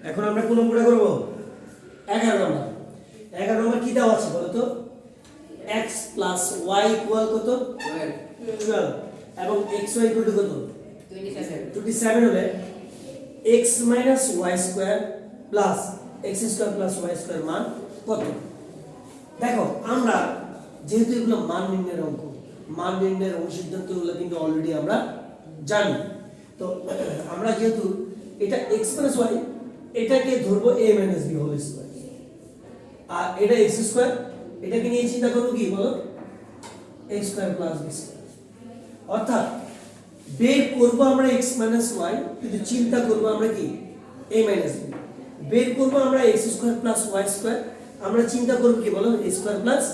এখন আমরা কোন অঙ্কটা করব? 11 নম্বর। 11 নম্বর কি দেওয়া আছে বলো তো? x + y = কত? 12 এবং xy = কত? 27 হলে x - y² + x² + y² মান কত? দেখো আমরা যেহেতু এগুলো মান নির্ণয়ের অঙ্ক, মান নির্ণয়ের অনুসিদ্ধান্তগুলো কিন্তু অলরেডি আমরা জানি। তো আমরা যেহেতু এটা x - y এটাকে ধরবো a - b হোল স্কয়ার, আর এটা x², এটাকে নিয়ে চিন্তা করব কি বলো? x² + b²। অর্থাৎ বের করব আমরা x - y, কিন্তু চিন্তা করব আমরা কি a - b। বের করব আমরা x² + y², আমরা চিন্তা করব কি বলো? a² +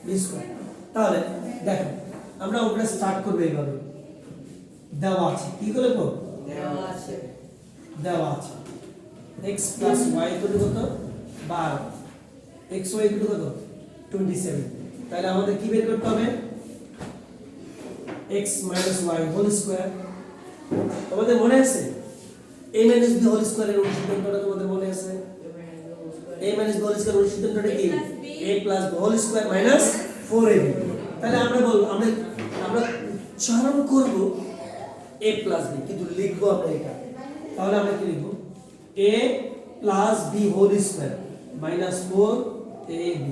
b²। তাহলে দেখো আমরা ওটা স্টার্ট করব এইভাবে। দেওয়া আছে কি করে করব? দেওয়া আছে x + y = কত? 12, xy = কত? 27। তাহলে আমাদের কি বের করতে হবে? x - y whole square. তোমাদের মনে আছে a - b হোল স্কয়ারের অনুসিদ্ধান্তটা তোমাদের মনে আছে? a - b হোল স্কয়ারের অনুসিদ্ধান্তটা কি? a + b whole square - 4ab। তাহলে আমরা বলবো আমরা উচ্চারণ করব a + b, কিন্তু লিখবো আমরা এটা। তাহলে আমরা কি লিখব? a + b whole square - 4ab।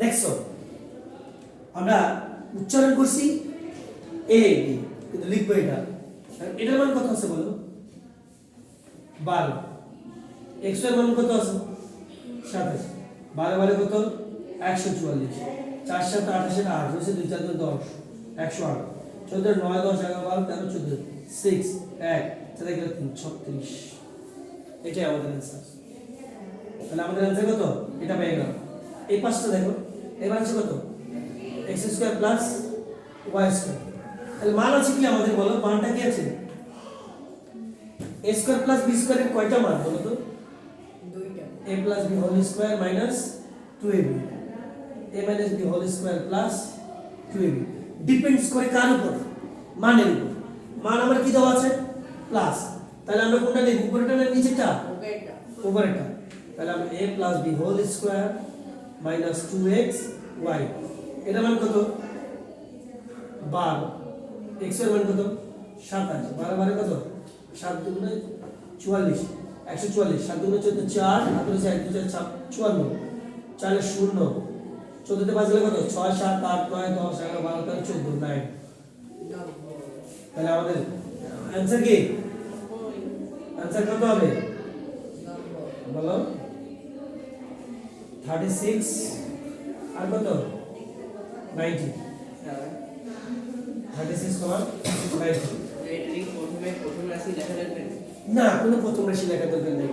দেখছো আমরা উচ্চারণ করছি ab, কিন্তু লিখবো এটা। এটার মান কত আছে বলো? 12। x এর মান কত আছে? 27। 12 12 কত? 144। 4 7 28 এর 8 হইছে 2 4 10 108। 14 9 10 11 12 13 14 6 1 4 গেল 3 36। এটাই আমাদের आंसर। তাহলে আমাদের आंसर কত? এটা পেয়ে গেল। এই পাঁচটা দেখো, এবার আছে কত? x² + y²। তাহলে মান আছে কি আমাদের বলো? মানটা কি আছে? a² + b² এর কয়টা মান বলো তো? দুইটা। a + b whole square - 2ab, a - b whole square + 2ab। Depends করে কার উপর? মানের উপর। মান আমার কি দেওয়া আছে? প্লাস। তাহলে আমরা কোনটা নেব? উপরেরটা না নিচেরটা? উপরেরটা। উপরেরটা। তাহলে আমরা a + b whole square - 2xy, এটা মান কত? 12। x এর মান কত? 27। 12 12 কত? 7 2 44 144। 7 2 14 4 হাতে 4 2 4 54। 4 0। 14 তে 5 গেলে কত? 6 7 8 9 10 11 12 13 14 9। তাহলে আমাদের आंसर কি? आंसर কত হবে বলো? 36 আর কত? 90। 36 সমান 90। প্রথম রাশি লেখা যাবে না, কোনো প্রথম রাশি লেখা দরকার নেই।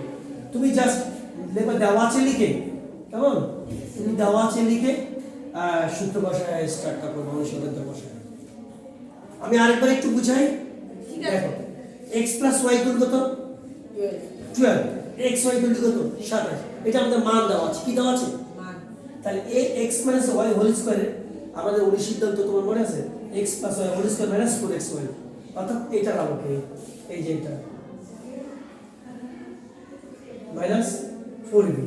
তুমি জাস্ট লেখা দেওয়া আছে লিখে, কেমন? তুমি দেওয়া আছে লিখে সূত্র বসায় স্টার্টটা করবো, অনুসন্ধান বসায়। আমি আরেকবার একটু বুঝাই। দেখো x + y = কত? 12। xy = কত? 27। এটা আমাদের মান দেওয়া আছে। কি দেওয়া আছে? মান। তাহলে x - y হোল স্কয়ারে আমাদের অনুসিদ্ধান্ত তোমার মনে আছে? x + y whole square - 4xy। অর্থাৎ এটা রাখো, এই যে এটা -4ab।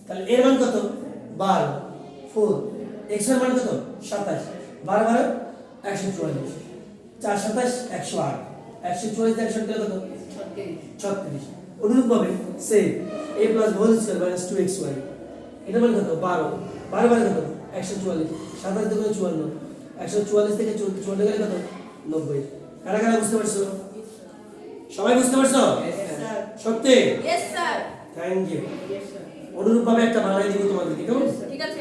তাহলে এর মান কত? 12 4। x এর মান কত? 27। 12 12 144। 4 27 108। 144 দিয়ে 108 কত? 36। অনুরূপভাবে সে a + হোল স্কয়ার - 2xy, এটা মান কত? 12 12 12 কত? 144। 27 2 54। 144 থেকে 54 গেলে কত? 90। কারা কারা বুঝতে পারছো? সবাই বুঝতে পারছো? সত্যি? Yes sir. Thank you. Yes sir. অনুরূপভাবে একটা বানাই দিব তোমাদেরকে, কেমন? ঠিক আছে।